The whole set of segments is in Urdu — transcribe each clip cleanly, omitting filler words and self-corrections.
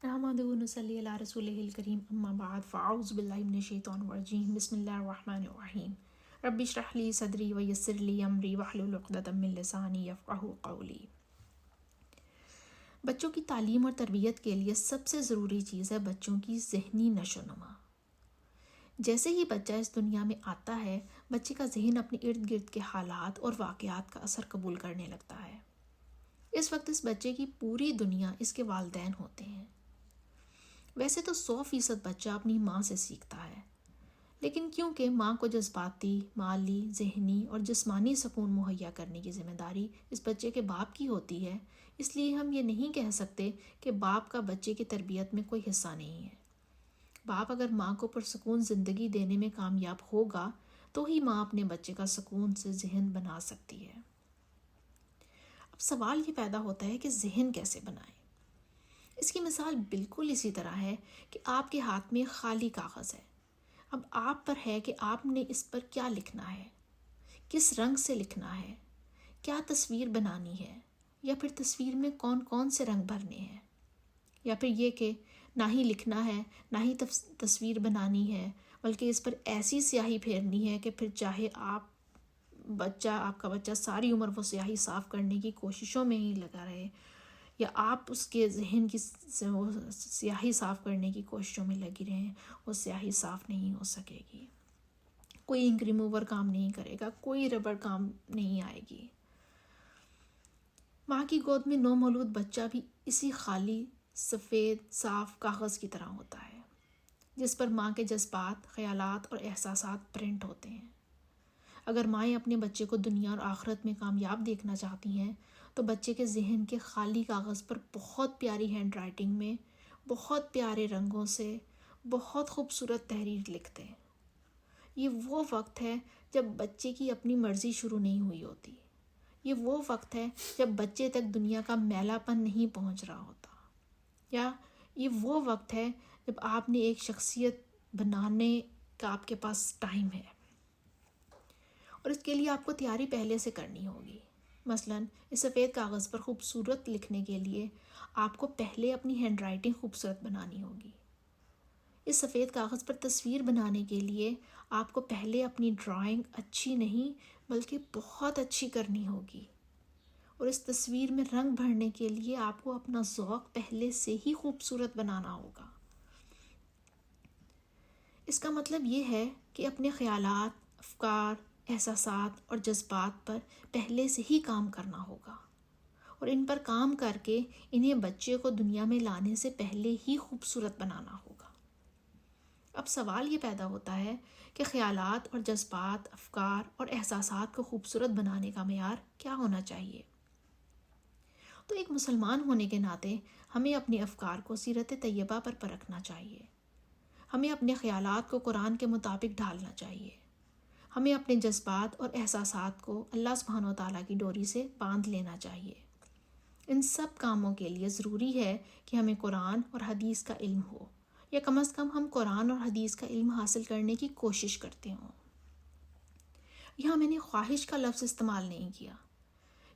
نحمدہ و نصلی علی رسولہ الکریم اما بعد فاعوذ باللہ من الشیطان الرجیم بسم اللہ الرحمن الرحیم رب اشرح لی صدری ویسر لی امری واحلل عقدۃ من لسانی یفقہوا قولی۔ بچوں کی تعلیم اور تربیت کے لیے سب سے ضروری چیز ہے بچوں کی ذہنی نشو و نما۔ جیسے ہی بچہ اس دنیا میں آتا ہے، بچے کا ذہن اپنے ارد گرد کے حالات اور واقعات کا اثر قبول کرنے لگتا ہے۔ اس وقت اس بچے کی پوری دنیا اس کے والدین ہوتے ہیں۔ ویسے تو 100% بچہ اپنی ماں سے سیکھتا ہے، لیکن کیونکہ ماں کو جذباتی، مالی، ذہنی اور جسمانی سکون مہیا کرنے کی ذمہ داری اس بچے کے باپ کی ہوتی ہے، اس لیے ہم یہ نہیں کہہ سکتے کہ باپ کا بچے کی تربیت میں کوئی حصہ نہیں ہے۔ باپ اگر ماں کو پرسکون زندگی دینے میں کامیاب ہوگا تو ہی ماں اپنے بچے کا سکون سے ذہن بنا سکتی ہے۔ اب سوال یہ پیدا ہوتا ہے کہ ذہن کیسے بنائیں؟ اس کی مثال بالکل اسی طرح ہے کہ آپ کے ہاتھ میں خالی کاغذ ہے۔ اب آپ پر ہے کہ آپ نے اس پر کیا لکھنا ہے، کس رنگ سے لکھنا ہے، کیا تصویر بنانی ہے، یا پھر تصویر میں کون کون سے رنگ بھرنے ہیں، یا پھر یہ کہ نہ ہی لکھنا ہے نہ ہی تصویر بنانی ہے، بلکہ اس پر ایسی سیاہی پھیرنی ہے کہ پھر چاہے آپ کا بچہ ساری عمر وہ سیاہی صاف کرنے کی کوششوں میں ہی لگا رہے، یا آپ اس کے ذہن کی سیاہی صاف کرنے کی کوششوں میں لگی رہیں، وہ سیاہی صاف نہیں ہو سکے گی۔ کوئی انک ریموور کام نہیں کرے گا، کوئی ربڑ کام نہیں آئے گی۔ ماں کی گود میں نومولود بچہ بھی اسی خالی سفید صاف کاغذ کی طرح ہوتا ہے، جس پر ماں کے جذبات، خیالات اور احساسات پرنٹ ہوتے ہیں۔ اگر مائیں اپنے بچے کو دنیا اور آخرت میں کامیاب دیکھنا چاہتی ہیں تو بچے کے ذہن کے خالی کاغذ پر بہت پیاری ہینڈ رائٹنگ میں، بہت پیارے رنگوں سے، بہت خوبصورت تحریر لکھتے ہیں۔ یہ وہ وقت ہے جب بچے کی اپنی مرضی شروع نہیں ہوئی ہوتی۔ یہ وہ وقت ہے جب بچے تک دنیا کا میلا پن نہیں پہنچ رہا ہوتا، یا یہ وہ وقت ہے جب آپ نے ایک شخصیت بنانے کا آپ کے پاس ٹائم ہے، اور اس کے لیے آپ کو تیاری پہلے سے کرنی ہوگی۔ مثلاً اس سفید کاغذ پر خوبصورت لکھنے کے لیے آپ کو پہلے اپنی ہینڈ رائٹنگ خوبصورت بنانی ہوگی۔ اس سفید کاغذ پر تصویر بنانے کے لیے آپ کو پہلے اپنی ڈرائنگ اچھی نہیں بلکہ بہت اچھی کرنی ہوگی، اور اس تصویر میں رنگ بھرنے کے لیے آپ کو اپنا ذوق پہلے سے ہی خوبصورت بنانا ہوگا۔ اس کا مطلب یہ ہے کہ اپنے خیالات، افکار، احساسات اور جذبات پر پہلے سے ہی کام کرنا ہوگا، اور ان پر کام کر کے انہیں بچے کو دنیا میں لانے سے پہلے ہی خوبصورت بنانا ہوگا۔ اب سوال یہ پیدا ہوتا ہے کہ خیالات اور جذبات، افکار اور احساسات کو خوبصورت بنانے کا معیار کیا ہونا چاہیے؟ تو ایک مسلمان ہونے کے ناطے ہمیں اپنے افکار کو سیرت طیبہ پر پرکھنا چاہیے۔ ہمیں اپنے خیالات کو قرآن کے مطابق ڈھالنا چاہیے۔ ہمیں اپنے جذبات اور احساسات کو اللہ سبحانہ و تعالیٰ کی ڈوری سے باندھ لینا چاہیے۔ ان سب کاموں کے لیے ضروری ہے کہ ہمیں قرآن اور حدیث کا علم ہو، یا کم از کم ہم قرآن اور حدیث کا علم حاصل کرنے کی کوشش کرتے ہوں۔ یہاں میں نے خواہش کا لفظ استعمال نہیں کیا،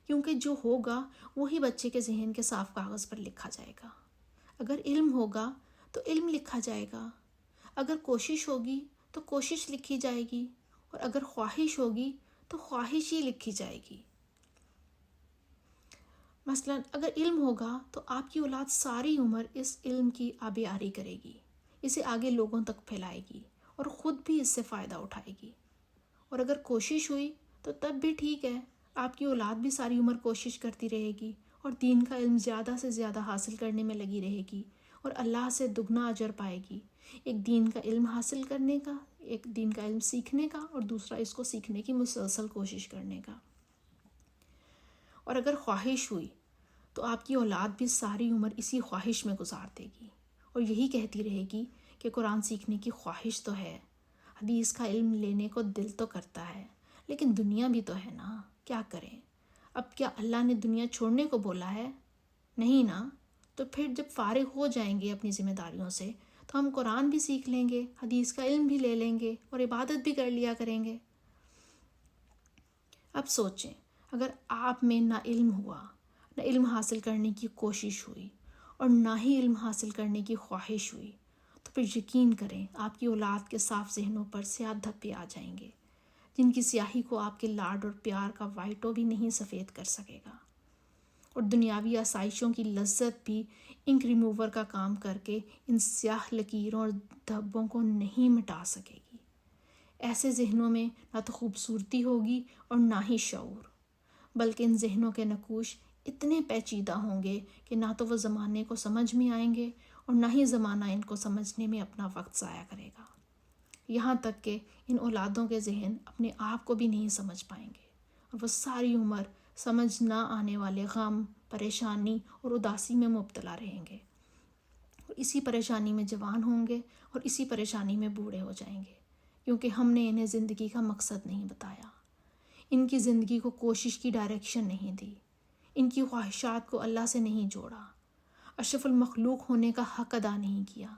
کیونکہ جو ہوگا وہی بچے کے ذہن کے صاف کاغذ پر لکھا جائے گا۔ اگر علم ہوگا تو علم لکھا جائے گا، اگر کوشش ہوگی تو کوشش لکھی جائے گی، اور اگر خواہش ہوگی تو خواہش ہی لکھی جائے گی۔ مثلاً اگر علم ہوگا تو آپ کی اولاد ساری عمر اس علم کی آبیاری کرے گی، اسے آگے لوگوں تک پھیلائے گی، اور خود بھی اس سے فائدہ اٹھائے گی۔ اور اگر کوشش ہوئی تو تب بھی ٹھیک ہے، آپ کی اولاد بھی ساری عمر کوشش کرتی رہے گی، اور دین کا علم زیادہ سے زیادہ حاصل کرنے میں لگی رہے گی، اور اللہ سے دگنا اجر پائے گی، ایک دین کا علم حاصل کرنے کا، ایک دین کا علم سیکھنے کا، اور دوسرا اس کو سیکھنے کی مسلسل کوشش کرنے کا۔ اور اگر خواہش ہوئی تو آپ کی اولاد بھی ساری عمر اسی خواہش میں گزار دے گی، اور یہی کہتی رہے گی کہ قرآن سیکھنے کی خواہش تو ہے، حدیث کا علم لینے کو دل تو کرتا ہے، لیکن دنیا بھی تو ہے نا، کیا کریں؟ اب کیا اللہ نے دنیا چھوڑنے کو بولا ہے؟ نہیں نا۔ تو پھر جب فارغ ہو جائیں گے اپنی ذمہ داریوں سے تو ہم قرآن بھی سیکھ لیں گے، حدیث کا علم بھی لے لیں گے، اور عبادت بھی کر لیا کریں گے۔ اب سوچیں، اگر آپ میں نہ علم ہوا، نہ علم حاصل کرنے کی کوشش ہوئی، اور نہ ہی علم حاصل کرنے کی خواہش ہوئی تو پھر یقین کریں آپ کی اولاد کے صاف ذہنوں پر سیاہ دھبے آ جائیں گے، جن کی سیاہی کو آپ کے لاڈ اور پیار کا وائٹو بھی نہیں سفید کر سکے گا، اور دنیاوی آسائشوں کی لذت بھی انک ریموور کا کام کر کے ان سیاہ لکیروں اور دھبوں کو نہیں مٹا سکے گی۔ ایسے ذہنوں میں نہ تو خوبصورتی ہوگی اور نہ ہی شعور، بلکہ ان ذہنوں کے نقوش اتنے پیچیدہ ہوں گے کہ نہ تو وہ زمانے کو سمجھ میں آئیں گے اور نہ ہی زمانہ ان کو سمجھنے میں اپنا وقت ضائع کرے گا، یہاں تک کہ ان اولادوں کے ذہن اپنے آپ کو بھی نہیں سمجھ پائیں گے، اور وہ ساری عمر سمجھ نہ آنے والے غم، پریشانی اور اداسی میں مبتلا رہیں گے، اور اسی پریشانی میں جوان ہوں گے اور اسی پریشانی میں بوڑھے ہو جائیں گے، کیونکہ ہم نے انہیں زندگی کا مقصد نہیں بتایا، ان کی زندگی کو کوشش کی ڈائریکشن نہیں دی، ان کی خواہشات کو اللہ سے نہیں جوڑا، اشرف المخلوق ہونے کا حق ادا نہیں کیا،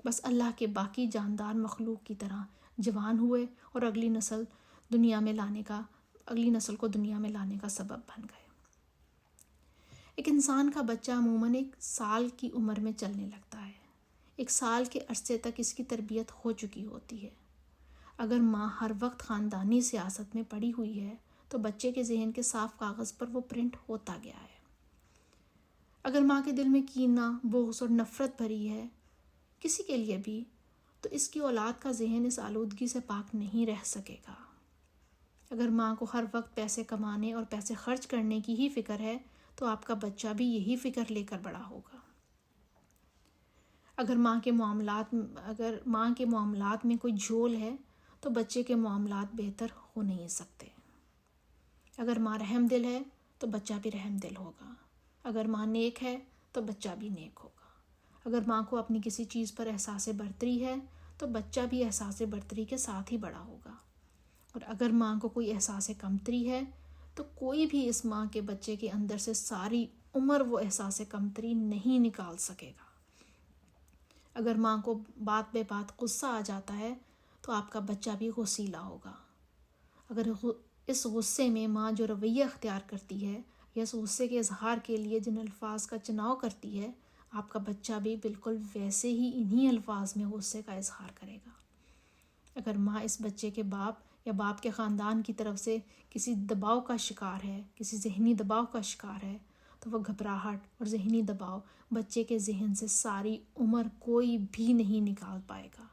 بس اللہ کے باقی جاندار مخلوق کی طرح جوان ہوئے اور اگلی نسل کو دنیا میں لانے کا سبب بن گئے۔ ایک انسان کا بچہ عموماً 1 سال کی عمر میں چلنے لگتا ہے۔ 1 سال کے عرصے تک اس کی تربیت ہو چکی ہوتی ہے۔ اگر ماں ہر وقت خاندانی سیاست میں پڑی ہوئی ہے تو بچے کے ذہن کے صاف کاغذ پر وہ پرنٹ ہوتا گیا ہے۔ اگر ماں کے دل میں کینہ، بغض اور نفرت بھری ہے کسی کے لیے بھی، تو اس کی اولاد کا ذہن اس آلودگی سے پاک نہیں رہ سکے گا۔ اگر ماں کو ہر وقت پیسے کمانے اور پیسے خرچ کرنے کی ہی فکر ہے تو آپ کا بچہ بھی یہی فکر لے کر بڑا ہوگا۔ اگر ماں کے معاملات میں کوئی جھول ہے تو بچے کے معاملات بہتر ہو نہیں سکتے۔ اگر ماں رحم دل ہے تو بچہ بھی رحم دل ہوگا۔ اگر ماں نیک ہے تو بچہ بھی نیک ہوگا۔ اگر ماں کو اپنی کسی چیز پر احساس برتری ہے تو بچہ بھی احساس برتری کے ساتھ ہی بڑا ہوگا، اور اگر ماں کو کوئی احساس کمتری ہے تو کوئی بھی اس ماں کے بچے کے اندر سے ساری عمر وہ احساس کمتری نہیں نکال سکے گا۔ اگر ماں کو بات بے بات غصہ آ جاتا ہے تو آپ کا بچہ بھی غصیلا ہوگا۔ اگر اس غصے میں ماں جو رویہ اختیار کرتی ہے یا اس غصے کے اظہار کے لیے جن الفاظ کا چناؤ کرتی ہے، آپ کا بچہ بھی بالکل ویسے ہی انہی الفاظ میں غصے کا اظہار کرے گا۔ اگر ماں اس بچے کے باپ یا باپ کے خاندان کی طرف سے کسی دباؤ کا شکار ہے، کسی ذہنی دباؤ کا شکار ہے، تو وہ گھبراہٹ اور ذہنی دباؤ بچے کے ذہن سے ساری عمر کوئی بھی نہیں نکال پائے گا،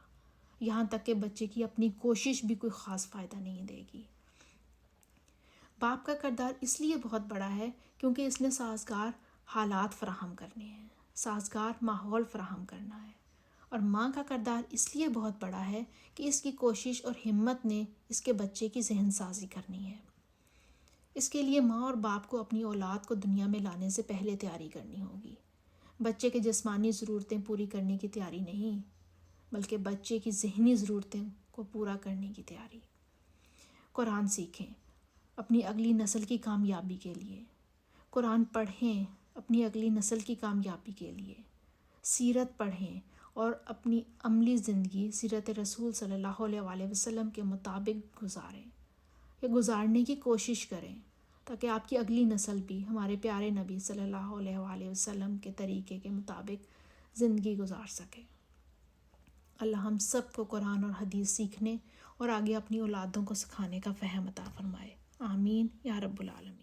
یہاں تک کہ بچے کی اپنی کوشش بھی کوئی خاص فائدہ نہیں دے گی۔ باپ کا کردار اس لیے بہت بڑا ہے کیونکہ اس نے سازگار حالات فراہم کرنے ہیں، سازگار ماحول فراہم کرنا ہے، اور ماں کا کردار اس لیے بہت بڑا ہے کہ اس کی کوشش اور ہمت نے اس کے بچے کی ذہن سازی کرنی ہے۔ اس کے لیے ماں اور باپ کو اپنی اولاد کو دنیا میں لانے سے پہلے تیاری کرنی ہوگی۔ بچے کے جسمانی ضرورتیں پوری کرنے کی تیاری نہیں، بلکہ بچے کی ذہنی ضرورتیں کو پورا کرنے کی تیاری۔ قرآن سیکھیں اپنی اگلی نسل کی کامیابی کے لیے، قرآن پڑھیں اپنی اگلی نسل کی کامیابی کے لیے، سیرت پڑھیں اور اپنی عملی زندگی سیرت رسول صلی اللہ علیہ وسلم کے مطابق گزاریں یا گزارنے کی کوشش کریں، تاکہ آپ کی اگلی نسل بھی ہمارے پیارے نبی صلی اللہ علیہ وسلم کے طریقے کے مطابق زندگی گزار سکے۔ اللہ ہم سب کو قرآن اور حدیث سیکھنے اور آگے اپنی اولادوں کو سکھانے کا فہم عطا فرمائے۔ آمین یا رب العالمین۔